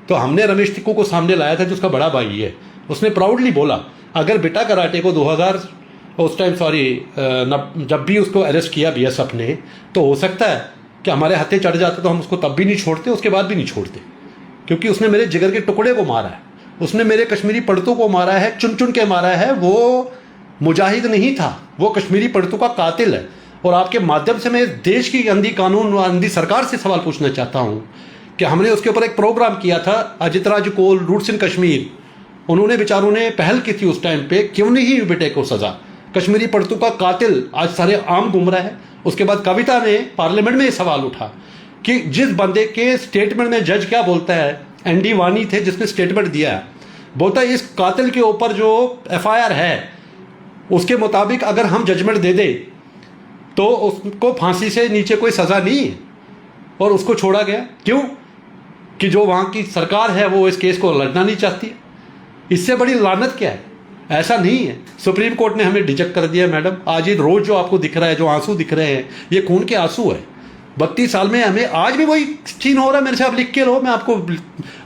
तो हमने रमेश टिक्कू को सामने लाया था, जो उसका बड़ा भाई है। उसने प्राउडली बोला, अगर बेटा कराटे को 2000 उस टाइम जब भी उसको अरेस्ट किया बीएसएफ ने, तो हो सकता है कि हमारे हत्थे चढ़ जाते, तो हम उसको तब भी नहीं छोड़ते, उसके बाद भी नहीं छोड़ते, क्योंकि उसने मेरे जिगर के टुकड़े को मारा है, उसने मेरे कश्मीरी पंडितों को मारा है, चुन चुन के मारा है। वो मुजाहिद नहीं था, वो कश्मीरी पंडितों का कातिल है। और आपके माध्यम से मैं देश की अंधी कानून व अंधी सरकार से सवाल पूछना चाहता हूँ कि हमने उसके ऊपर एक प्रोग्राम किया था, अजित राज कोल रूट्स इन कश्मीर, उन्होंने बेचारों ने पहल की थी उस टाइम पे, क्यों नहीं हुई बेटे को सजा। कश्मीरी पंडितों का कातिल आज सारे आम घूम रहा है। उसके बाद कविता ने पार्लियामेंट में ये सवाल उठा कि जिस बंदे के स्टेटमेंट में जज क्या बोलता है, एनडी वानी थे जिसने स्टेटमेंट दिया है, बोलता है इस कातिल के ऊपर जो एफआईआर है उसके मुताबिक अगर हम जजमेंट दे दे तो उसको फांसी से नीचे कोई सज़ा नहीं है, और उसको छोड़ा गया। क्यों? कि जो वहाँ की सरकार है वो इस केस को लड़ना नहीं चाहती है। इससे बड़ी लानत क्या है? ऐसा नहीं है। सुप्रीम कोर्ट ने हमें डिजेक्ट कर दिया मैडम। आज ये रोज जो आपको दिख रहा है, जो आंसू दिख रहे हैं, ये खून के आंसू है। 32 साल में हमें आज भी वही सीन हो रहा है। मेरे से आप लिख के लो, मैं आपको,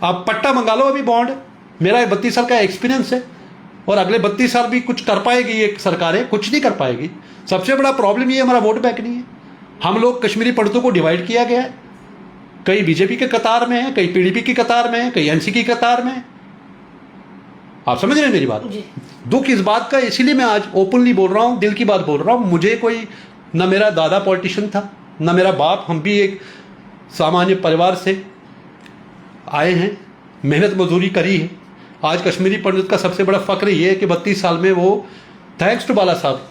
आप पट्टा मंगा लो अभी बॉन्ड, मेरा 32 साल का एक्सपीरियंस है, और अगले 32 साल भी कुछ कर पाएगी ये सरकारें? कुछ नहीं कर पाएगी। सबसे बड़ा प्रॉब्लम ये हमारा वोट बैंक नहीं है। हम लोग कश्मीरी पंडितों को डिवाइड किया गया है, कई बीजेपी के कतार में है, कई पीडीपी की कतार में है, कई एनसी की कतार में है। आप समझ रहे हैं मेरी बात? दुख इस बात का, इसीलिए मैं आज ओपनली बोल रहा हूं, दिल की बात बोल रहा हूं। मुझे कोई, न मेरा दादा पॉलिटिशियन था, न मेरा बाप, हम भी एक सामान्य परिवार से आए हैं, मेहनत मजदूरी करी है। आज कश्मीरी पंडित का सबसे बड़ा फक्र ये है कि 32 साल में वो, थैंक्स टू बाला साहब,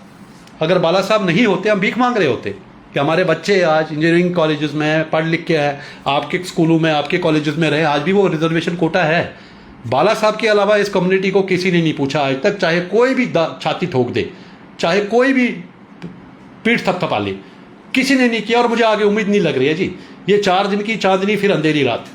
अगर बाला साहब नहीं होते हम भीख मांग रहे होते कि हमारे बच्चे आज इंजीनियरिंग कॉलेजेस में पढ़ लिख के आए, आपके स्कूलों में, आपके कॉलेजेस में रहे। आज भी वो रिजर्वेशन कोटा है। बाला साहब के अलावा इस कम्युनिटी को किसी ने नहीं पूछा आज तक, चाहे कोई भी छाती ठोक दे, चाहे कोई भी पीठ थपथपा ले, किसी ने नहीं किया। और मुझे आगे उम्मीद नहीं लग रही है जी। ये 4 दिन की चांदनी फिर अंधेरी रात,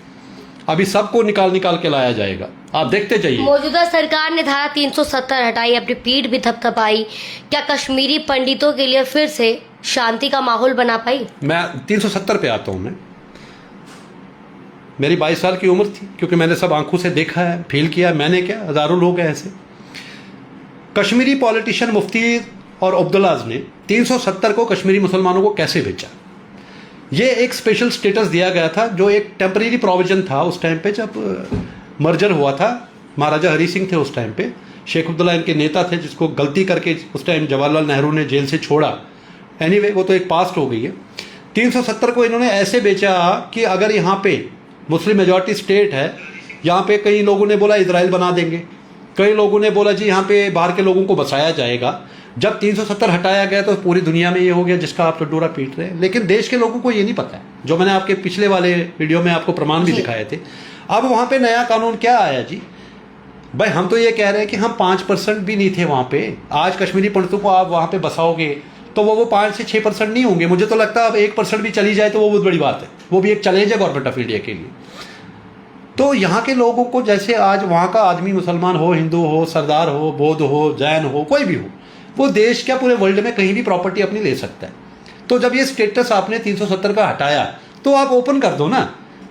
अभी सबको निकाल निकाल के लाया जाएगा, आप देखते जाइए। मौजूदा सरकार ने धारा 370 हटाई, अपनी पीठ भी थपथपाई। क्या कश्मीरी पंडितों के लिए फिर से शांति का माहौल बना पाई? मैं 370 पे आता हूं। मेरी 22 साल की उम्र थी, क्योंकि मैंने सब आंखों से देखा है, फील किया। मैंने क्या, हजारों लोग हैं ऐसे। कश्मीरी पॉलिटिशियन मुफ्ती और अब्दुल्लाज ने 370 को कश्मीरी मुसलमानों को कैसे बेचा? ये एक स्पेशल स्टेटस दिया गया था, जो एक टेम्परेरी प्रोविजन था उस टाइम पे जब मर्जर हुआ था। महाराजा हरी सिंह थे उस टाइम पे, शेख अब्दुल्ला इनके नेता थे, जिसको गलती करके उस टाइम जवाहरलाल नेहरू ने जेल से छोड़ा। एनीवे, वो तो एक पास्ट हो गई है। 370 को इन्होंने ऐसे बेचा कि अगर यहाँ पे मुस्लिम मेजॉरिटी स्टेट है, यहाँ पे कई लोगों ने बोला इजराइल बना देंगे, कई लोगों ने बोला जी यहाँ पे बाहर के लोगों को बसाया जाएगा। जब 370 हटाया गया तो पूरी दुनिया में ये हो गया जिसका आप डोरा पीट रहे हैं। लेकिन देश के लोगों को ये नहीं पता है, जो मैंने आपके पिछले वाले वीडियो में आपको प्रमाण भी दिखाए थे। अब वहाँ पे नया कानून क्या आया जी? भाई हम तो ये कह रहे हैं कि हम 5% भी नहीं थे वहाँ पे। आज कश्मीरी पंडितों को आप वहाँ पे बसाओगे तो वो 5 से 6% नहीं होंगे। मुझे तो लगता है अब 1% भी चली जाए तो वो बहुत बड़ी बात है। वो भी एक चैलेंज है गवर्नमेंट ऑफ इंडिया के लिए। तो यहाँ के लोगों को, जैसे आज वहाँ का आदमी मुसलमान हो, हिंदू हो, सरदार हो, बौद्ध हो, जैन हो, कोई भी हो, वो देश क्या पूरे वर्ल्ड में कहीं भी प्रॉपर्टी अपनी ले सकता है। तो जब ये स्टेटस आपने 370 का हटाया तो आप ओपन कर दो ना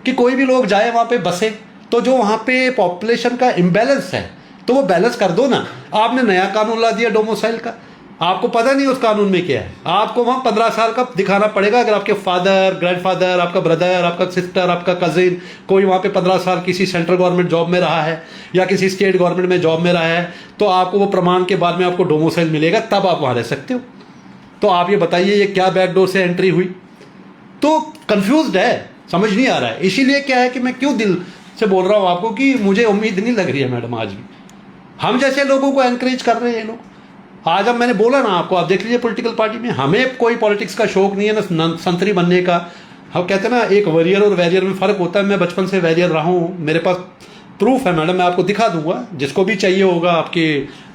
कि कोई भी लोग जाए वहाँ पे बसे। तो जो वहाँ पे पॉपुलेशन का इम्बैलेंस है तो वो बैलेंस कर दो ना। आपने नया कानून ला दिया डोमिसाइल का, आपको पता नहीं उस कानून में क्या है। आपको वहाँ 15 साल का दिखाना पड़ेगा। अगर आपके फादर, ग्रैंडफादर, आपका ब्रदर, आपका सिस्टर, आपका कजिन कोई वहाँ पे 15 साल किसी सेंट्रल गवर्नमेंट जॉब में रहा है या किसी स्टेट गवर्नमेंट में जॉब में रहा है, तो आपको वो प्रमाण के बाद में आपको डोमिसाइल मिलेगा, तब आप वहाँ रह सकते हो। तो आप ये बताइए ये क्या बैकडोर से एंट्री हुई? तो कंफ्यूज्ड है, समझ नहीं आ रहा है। इसीलिए क्या है कि मैं क्यों दिल से बोल रहा हूँ आपको कि मुझे उम्मीद नहीं लग रही है मैडम। आज भी हम जैसे लोगों को एनकरेज कर रहे हैं ये लोग। आज अब मैंने बोला ना आपको, आप देख लीजिए पॉलिटिकल पार्टी में हमें कोई पॉलिटिक्स का शौक नहीं है ना संतरी बनने का। हम कहते हैं ना एक वॉरियर और वैरियर में फ़र्क होता है। मैं बचपन से वैरियर रहा हूँ, मेरे पास प्रूफ है मैडम, मैं आपको दिखा दूंगा। जिसको भी चाहिए होगा आपके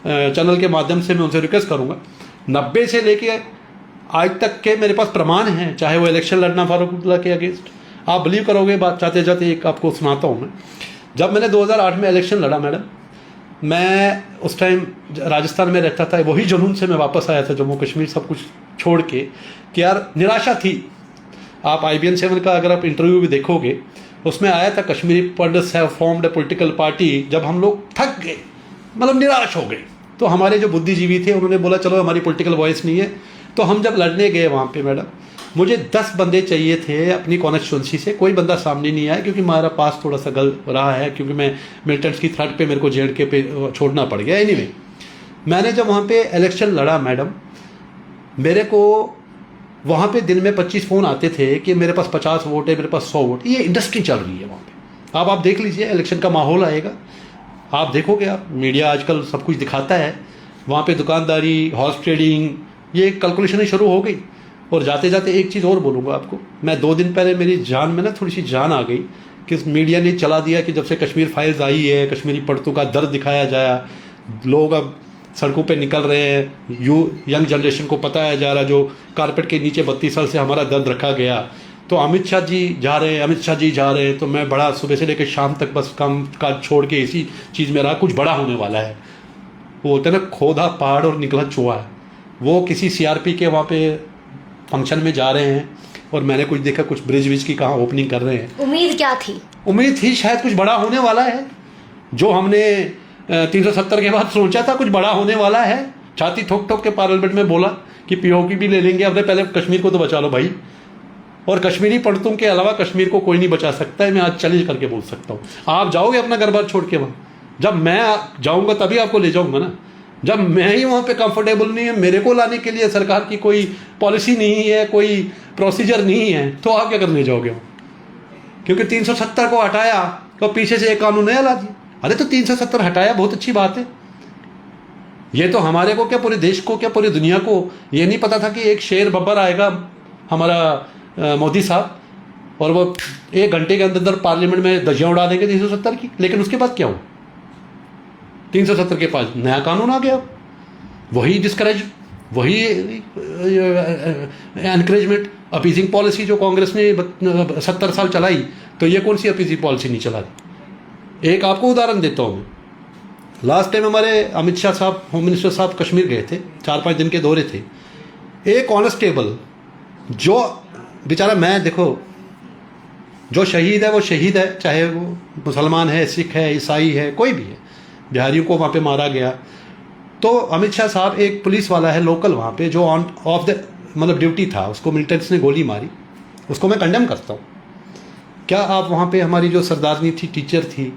चैनल के माध्यम से मैं उनसे रिक्वेस्ट करूँगा। 90 से लेके आज तक के मेरे पास प्रमाण हैं, चाहे वो इलेक्शन लड़ना फारूक अब्दुल्ला के अगेंस्ट। आप बिलीव करोगे, बात चाहते जाते एक आपको सुनाता हूँ मैं। जब मैंने 2008 में इलेक्शन लड़ा मैडम, मैं उस टाइम राजस्थान में रहता था। वही जुनून से मैं वापस आया था जम्मू कश्मीर, सब कुछ छोड़ के, कि यार निराशा थी। आप IBN 7 का अगर आप इंटरव्यू भी देखोगे, उसमें आया था Kashmiri pandits have formed a political party. जब हम लोग थक गए, मतलब निराश हो गए, तो हमारे जो बुद्धिजीवी थे उन्होंने बोला चलो हमारी पॉलिटिकल वॉइस नहीं है। तो हम जब लड़ने गए वहाँ पे मैडम, मुझे 10 बंदे चाहिए थे अपनी कॉन्स्टिट्यूंसी से। कोई बंदा सामने नहीं आया क्योंकि हमारा पास थोड़ा सा गल रहा है, क्योंकि मैं मिलिटेंट्स की थ्रेट पे मेरे को JNK पे छोड़ना पड़ गया। एनीवे, मैंने जब वहाँ पे इलेक्शन लड़ा मैडम, मेरे को वहाँ पे दिन में 25 फ़ोन आते थे कि मेरे पास 50 वोट है, मेरे पास 100 वोट। ये इंडस्ट्री चल रही है वहाँ पे। अब आप देख लीजिए, इलेक्शन का माहौल आएगा, आप देखोगे, आप मीडिया आजकल सब कुछ दिखाता है। वहाँ पे दुकानदारी, हॉर्स ट्रेडिंग, ये कैलकुलेशन शुरू हो गई। और जाते जाते एक चीज़ और बोलूँगा आपको, मैं 2 दिन पहले मेरी जान में ना थोड़ी सी जान आ गई कि मीडिया ने चला दिया कि जब से कश्मीर फाइल्स आई है, कश्मीरी पंडितों का दर्द दिखाया जाया, लोग अब सड़कों पे निकल रहे हैं, यंग जनरेशन को बताया जा रहा, जो कारपेट के नीचे 32 साल से हमारा दर्द रखा गया। तो अमित शाह जी जा रहे हैं, अमित शाह जी जा रहे हैं। तो मैं बड़ा सुबह से लेकर शाम तक बस काम काज छोड़ के इसी चीज़ में रहा, कुछ बड़ा होने वाला है। वो होता है ना, खोदा पहाड़ और निकला चूहा। वो किसी CRP के वहाँ पे फंक्शन में जा रहे हैं और मैंने कुछ देखा, कुछ ब्रिज विज की कहाँ ओपनिंग कर रहे हैं। उम्मीद क्या थी? उम्मीद थी शायद कुछ बड़ा होने वाला है। जो हमने 370 के बाद सोचा था कुछ बड़ा होने वाला है, छाती ठोक ठोक के पार्लियामेंट में बोला कि पीओके भी ले लेंगे, अपने पहले कश्मीर को तो बचा लो भाई, और कश्मीरी पंडितों के अलावा कश्मीर को कोई नहीं बचा सकता है। मैं आज चैलेंज करके बोल सकता हूँ। आप जाओगे अपना घर बार छोड़ के वहाँ? जब मैं जाऊँगा तभी आपको ले जाऊँगा ना। जब मैं ही वहाँ पे कंफर्टेबल नहीं है, मेरे को लाने के लिए सरकार की कोई पॉलिसी नहीं है, कोई प्रोसीजर नहीं है, तो आप क्या करने जाओगे वहाँ? क्योंकि 370 को हटाया तो पीछे से एक कानून नया ला दिया। अरे तो 370 हटाया, बहुत अच्छी बात है। ये तो हमारे को क्या, पूरे देश को क्या, पूरी दुनिया को ये नहीं पता था कि एक शेर बब्बर आएगा हमारा मोदी साहब, और वो 1 घंटे के अंदर पार्लियामेंट में धज्जियां उड़ा देंगे 370 की। लेकिन उसके बाद क्या हुआ? 370 के पास नया कानून आ गया, वही डिस्करेज, वही एनकरेजमेंट, अपीजिंग पॉलिसी जो कांग्रेस ने 70 साल चलाई, तो ये कौन सी अपीजिंग पॉलिसी नहीं चला दी? एक आपको उदाहरण देता हूँ मैं। लास्ट टाइम हमारे अमित शाह साहब, होम मिनिस्टर साहब कश्मीर गए थे, 4-5 दिन के दौरे थे। एक कांस्टेबल जो बेचारा, मैं देखो, जो शहीद है वो शहीद है, चाहे वो मुसलमान है, सिख है, ईसाई है, कोई भी है, बिहारियों को वहाँ पे मारा गया। तो अमित शाह साहब, एक पुलिस वाला है लोकल वहाँ पे, जो ऑन ऑफ द मतलब ड्यूटी था, उसको मिलिटेंट्स ने गोली मारी, उसको मैं कंडेम करता हूँ। क्या आप वहाँ पे, हमारी जो सरदारनी थी, टीचर थी,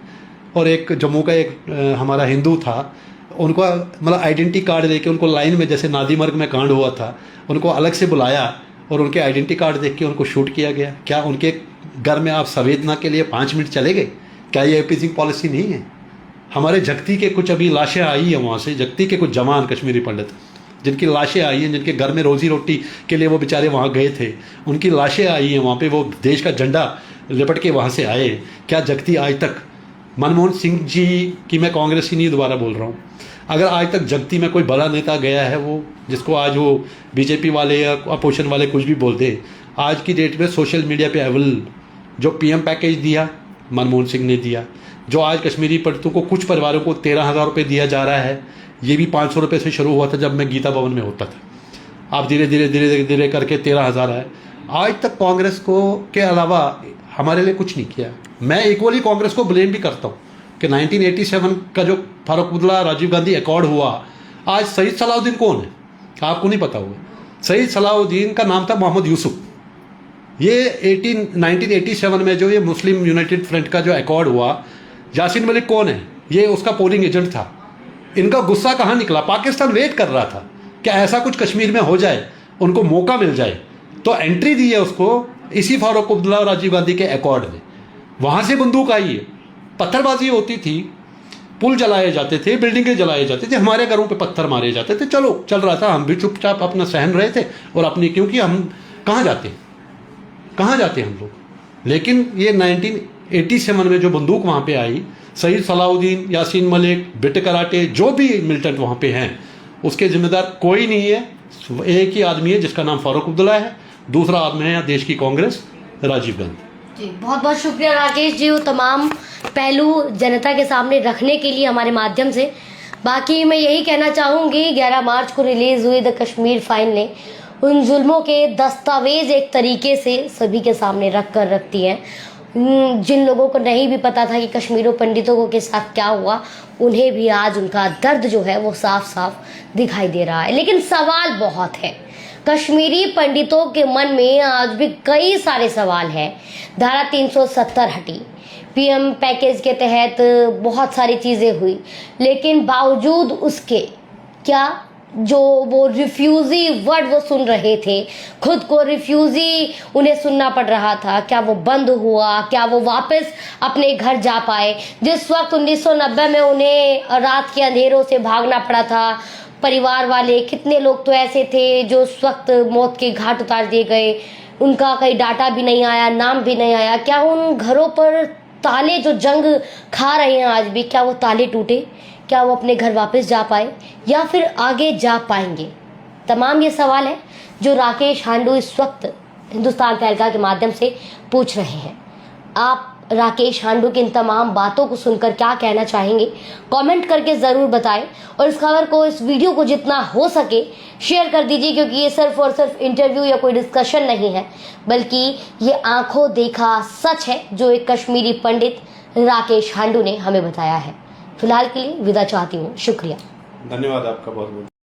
और एक जम्मू का एक हमारा हिंदू था, उनको मतलब आइडेंटिटी कार्ड देके उनको लाइन में, जैसे नादीमर्ग में कांड हुआ था, उनको अलग से बुलाया और उनके आइडेंटिटी कार्ड देख के उनको शूट किया गया। क्या उनके घर में आप संवेदना के लिए 5 मिनट चले गए? क्या ये अपीजिंग पॉलिसी नहीं है? हमारे जगती के कुछ अभी लाशें आई हैं वहाँ से, जगती के कुछ जवान कश्मीरी पंडित जिनकी लाशें आई हैं, जिनके घर में रोजी रोटी के लिए वो बेचारे वहाँ गए थे, उनकी लाशें आई हैं वहाँ पे, वो देश का झंडा लिपट के वहाँ से आए। क्या जगती आज तक, मनमोहन सिंह जी की मैं कांग्रेस ही नहीं दोबारा बोल रहा हूँ, अगर आज तक जगती में कोई बड़ा नेता गया है, वो जिसको आज वो बीजेपी वाले या अपोजिशन वाले कुछ भी बोलते, आज की डेट में सोशल मीडिया पे अवेलेबल जो पीएम पैकेज दिया मनमोहन सिंह ने दिया, जो आज कश्मीरी पंडितों को, कुछ परिवारों को 13,000 रुपये दिया जा रहा है, ये भी 500 रुपये से शुरू हुआ था जब मैं गीता भवन में होता था। आप धीरे धीरे धीरे धीरे करके 13,000 आए। आज तक कांग्रेस को के अलावा हमारे लिए कुछ नहीं किया। मैं इक्वली कांग्रेस को ब्लेम भी करता हूँ कि 1987 का जो फारूक अब्दुल्ला राजीव गांधी अकॉर्ड हुआ, आज सईद सलाउद्दीन कौन है आपको नहीं पता होगा। सईद सलाउद्दीन का नाम था मोहम्मद यूसुफ। ये 1987 में जो ये मुस्लिम यूनाइटेड फ्रंट का जो अकॉर्ड हुआ, यासीन मलिक कौन है? ये उसका पोलिंग एजेंट था। इनका गुस्सा कहाँ निकला? पाकिस्तान वेट कर रहा था कि ऐसा कुछ कश्मीर में हो जाए, उनको मौका मिल जाए, तो एंट्री दी है उसको इसी फारूक अब्दुल्ला और राजीव गांधी के अकॉर्ड में। वहाँ से बंदूक आई है, पत्थरबाजी होती थी, पुल जलाए जाते थे, बिल्डिंगें जलाए जाते थे, हमारे घरों पे पत्थर मारे जाते थे। चलो चल रहा था, हम भी चुपचाप अपना सहन रहे थे और अपनी, क्योंकि हम कहाँ जाते हम लोग। लेकिन ये 1987 में जो बंदूक वहाँ पे आई, सईद सलाउद्दीन, यासीन मलिक, बिट कराटे, जो भी मिलिटेंट वहाँ पे हैं, उसके जिम्मेदार कोई नहीं है। एक ही आदमी है जिसका नाम फारूक अब्दुल्ला है, दूसरा आदमी है देश की कांग्रेस, राजीव गांधी। जी, बहुत बहुत शुक्रिया राकेश जी, वो तमाम पहलू जनता के सामने रखने के लिए हमारे माध्यम से। बाकी मैं यही कहना चाहूँगी, 11 मार्च को रिलीज हुई द कश्मीर फाइल ने उन जुल्मों के दस्तावेज एक तरीके से सभी के सामने रखती हैं। जिन लोगों को नहीं भी पता था कि कश्मीरी पंडितों के साथ क्या हुआ, उन्हें भी आज उनका दर्द जो है वो साफ साफ दिखाई दे रहा है। लेकिन सवाल बहुत है, कश्मीरी पंडितों के मन में आज भी कई सारे सवाल हैं। धारा 370 हटी, पीएम पैकेज के तहत बहुत सारी चीज़ें हुई, लेकिन बावजूद उसके क्या जो वो रिफ्यूजी वर्ड वो सुन रहे थे, खुद को रिफ्यूजी उन्हें सुनना पड़ रहा था, क्या वो बंद हुआ? क्या वो वापस अपने घर जा पाए? जिस वक्त 1990 में उन्हें रात के अंधेरों से भागना पड़ा था, परिवार वाले कितने लोग तो ऐसे थे जो उस वक्त मौत के घाट उतार दिए गए, उनका कहीं डाटा भी नहीं आया, नाम भी नहीं आया। क्या उन घरों पर ताले जो जंग खा रहे हैं आज भी, क्या वो ताले टूटे? क्या वो अपने घर वापस जा पाए या फिर आगे जा पाएंगे? तमाम ये सवाल है जो राकेश हांडू इस वक्त हिंदुस्तान तहलका के माध्यम से पूछ रहे हैं। आप राकेश हांडू की इन तमाम बातों को सुनकर क्या कहना चाहेंगे, कमेंट करके ज़रूर बताएं, और इस खबर को, इस वीडियो को जितना हो सके शेयर कर दीजिए, क्योंकि ये सिर्फ और सिर्फ इंटरव्यू या कोई डिस्कशन नहीं है, बल्कि ये आंखों देखा सच है जो एक कश्मीरी पंडित राकेश हांडू ने हमें बताया है। फिलहाल के लिए विदा चाहती हूँ, शुक्रिया। धन्यवाद आपका बहुत बहुत।